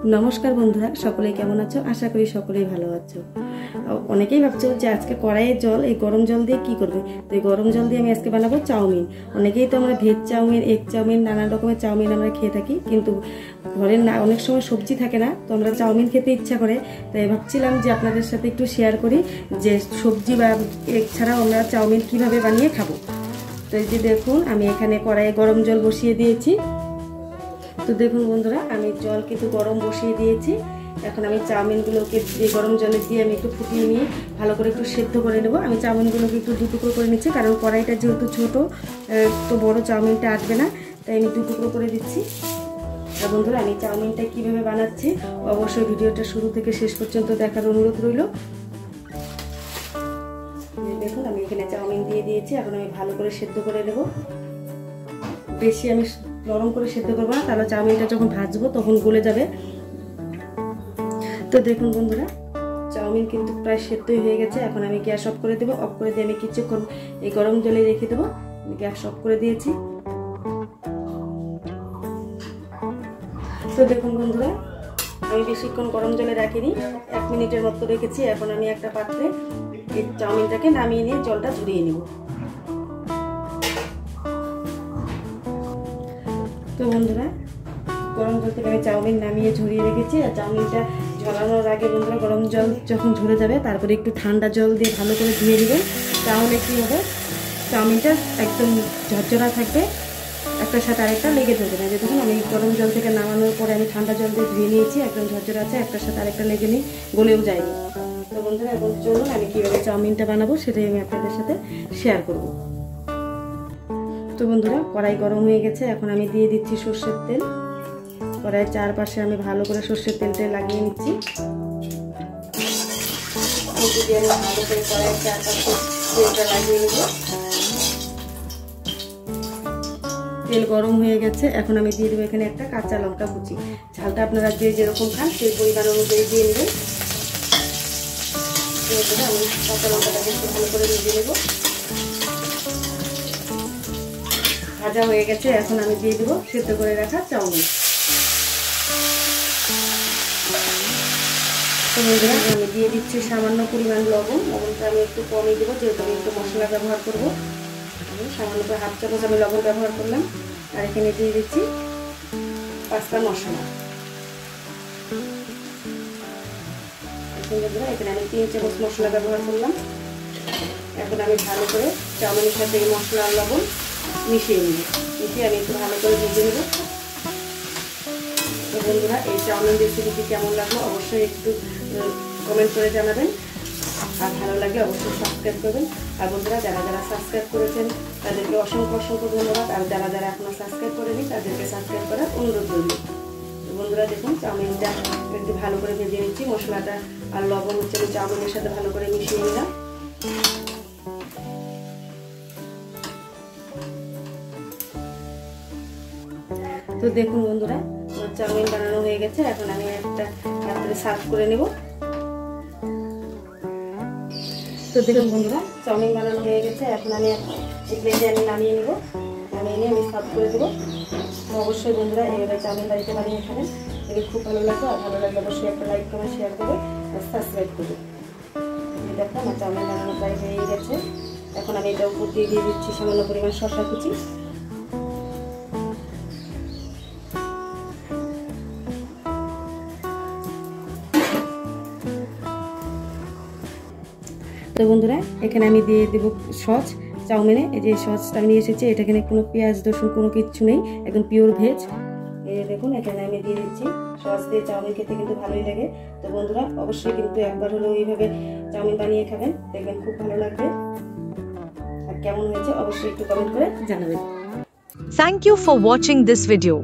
नमस्कार बंधुरा सकलेই কেমন আছো আশা করি সকলেই ভালো আছো। অনেকেই ভাবছো যে আজকে কড়াইয়ে জল এই গরম জল দিয়ে কি করবে, তো এই গরম জল দিয়ে আমি আজকে বানাবো চাউমিন। অনেকেই তো আমরা ভেজ চাউমিন, এগ চাউমিন, নানান রকমের চাউমিন আমরা খেয়ে থাকি, কিন্তু ঘরে না অনেক সময় সবজি থাকে না, তো আমরা চাউমিন খেতে ইচ্ছা করে। তাই ভাবছিলাম যে আপনাদের সাথে একটু শেয়ার করি যে সবজি বা এগ ছাড়াও আমরা চাউমিন কিভাবে বানিয়ে খাবো। তো এই যে দেখুন আমি এখানে কড়াইয়ে গরম জল বসিয়ে দিয়েছি। তো দেখুন বন্ধুরা আমি জল কিন্তু গরম বসিয়ে দিয়েছি। এখন আমি চাউমিনগুলোকে এই গরম জলে দিয়ে আমি একটু ফুটিয়ে নিয়ে ভালো করে একটু সেদ্ধ করে নেব। আমি চাউমিনগুলোকে একটু দু টুকরো করে নিচ্ছি, কারণ কড়াইটা যেহেতু ছোট তো বড় চাউমিনটা আসবে না, তাই আমি দু টুকরো করে দিচ্ছি। আর বন্ধুরা আমি চাউমিনটা কিভাবে বানাচ্ছি অবশ্যই ভিডিওটা শুরু থেকে শেষ পর্যন্ত দেখার অনুরোধ রইল। দেখুন আমি এখানে চাউমিন দিয়ে দিয়েছি, এখন আমি ভালো করে সেদ্ধ করে নেব। বেশি আমি নরম করে সেদ্ধ করবো না, তাহলে চাউমিনটা যখন ভাজবো তখন গলে যাবে। তো দেখুন বন্ধুরা চাউমিন কিন্তু প্রায় সেদ্ধই হয়ে গেছে। এখন আমি গ্যাস অফ করে দেবো। অফ করে দিয়ে আমি কিছুক্ষণ এই গরম জলে রেখে দেবো। গ্যাস অফ করে দিয়েছি। তো দেখুন বন্ধুরা আমি বেশিক্ষণ গরম জলে রাখিনি, 1 মিনিটের মতো রেখেছি। এখন আমি একটা পাত্রে এই চাউমিনটাকে নামিয়ে নিয়ে জলটা ঝরিয়ে নেব। তো বন্ধুরা গরম জল থেকে আমি চাউমিন নামিয়ে ঝরিয়ে রেখেছি। আর চাউমিনটা ঝরানোর আগে বন্ধুরা গরম জল যখন ঝরে যাবে তারপরে একটু ঠান্ডা জল দিয়ে ভালো করে ধুয়ে নেবেন। তাহলে কী হবে, চাউমিনটা একদম ঝরঝরা থাকবে, একটার সাথে আরেকটা লেগে ধরবে না। যে দেখুন আমি গরম জল থেকে নামানোর পরে আমি ঠান্ডা জল দিয়ে ধুয়ে নিয়েছি, একদম ঝরঝরা আছে, একটার সাথে আরেকটা লেগে নেই, গলেও যায়নি। তো বন্ধুরা এখন চলুন আমি কীভাবে চাউমিনটা বানাবো সেটাই আমি আপনাদের সাথে শেয়ার করব। তো বন্ধুরা কড়াই গরম হয়ে গেছে, এখন আমি দিয়ে দিচ্ছি সর্ষের তেল। কড়াইয়ের চারপাশে আমি ভালো করে সর্ষের তেলটা লাগিয়ে নিচ্ছি। যদি আমি ভালো করে কড়াইয়ের চারপাশে তেলটা লাগিয়ে নেব। তেল গরম হয়ে গেছে, এখন আমি দিয়ে দেবো এখানে একটা কাঁচা লঙ্কা কুচি। ঝালটা আপনারা যে যেরকম খান সেই পরিমাণ অনুযায়ী দিয়ে নেবেন। আমি কাঁচা লঙ্কাটাকে একটু ভালো করে ভেজে নেব। ভাজা হয়ে গেছে, এখন আমি দিয়ে দেবো সেদ্ধ করে রাখা চাউমিন। তো বন্ধুরা আমি দিয়ে দিচ্ছি সামান্য পরিমাণ লবণ। লবণটা আমি একটু কমই দেবো, যেহেতু আমি একটু মশলা ব্যবহার করবো। সামান্য করে 1/2 চামচ আমি লবণ ব্যবহার করলাম। আর এখানে দিয়ে দিচ্ছি 5টা মশলা। বন্ধুরা এখানে আমি 3 চামচ মশলা ব্যবহার করলাম। এখন আমি ভালো করে চাউমিনের সাথে এই মশলা আর লবণ মিশিয়ে নেব। মিশিয়ে আমি একটু ভালো করে ভেজে নেব। তো বন্ধুরা এই চাউমিন রেসিপিটি কেমন লাগলো অবশ্যই একটু কমেন্ট করে জানাবেন। আর ভালো লাগলে অবশ্যই সাবস্ক্রাইব করবেন। আর বন্ধুরা যারা যারা সাবস্ক্রাইব করেছেন তাদেরকে অসংখ্য অসংখ্য ধন্যবাদ। আর যারা যারা এখনো সাবস্ক্রাইব করেনি তাদেরকে সাবস্ক্রাইব করার অনুরোধ রইল। তো বন্ধুরা দেখুন চাউমিনটা একটু ভালো করে ভেজে নিচ্ছি। মশলাটা আর লবণ হচ্ছে আমি চাউমিনের সাথে ভালো করে মিশিয়ে নিলাম। তো দেখুন বন্ধুরা চাউমিন বানানো হয়ে গেছে, এখন আমি একটা পাত্রে সার্ভ করে নেব। তো দেখুন বন্ধুরা চাউমিন বানানো হয়ে গেছে, এখন আমি এই প্লেটে আমি নামিয়ে নেব। নামিয়ে নিয়ে আমি সার্ভ করে দেবো। অবশ্যই বন্ধুরা এইভাবে চাউমিন বাড়িতে বানিয়ে খাবেন, এটা খুব ভালো লাগবে। আর ভালো লাগলে অবশ্যই একটা লাইক কমেন্ট শেয়ার করবে আর সাবস্ক্রাইব করবে। দেখো আমার চাউমিন বানানো প্রায় হয়ে গেছে। এখন আমি এটা উপর দিয়ে দিয়ে দিচ্ছি সামান্য পরিমাণ শসা কুচি। তো বন্ধুরা এখানে আমি দিয়ে দেবো সস চাউমিনে। এই যে সসটা আমি নিয়ে এসেছি, এটা এখানে কোনো পেঁয়াজ রসুন কোনো কিচ্ছু নেই, একদম পিওর ভেজ। এই দেখুন এখানে আমি দিয়ে দিচ্ছি সস দিয়ে চাউমিন খেতে কিন্তু ভালোই লাগে। তো বন্ধুরা অবশ্যই কিন্তু একবার হলেও এইভাবে চাউমিন বানিয়ে খাবেন, দেখবেন খুব ভালো লাগবে। আর কেমন হয়েছে অবশ্যই একটু কমেন্ট করে জানাবেন। Thank you for watching this video.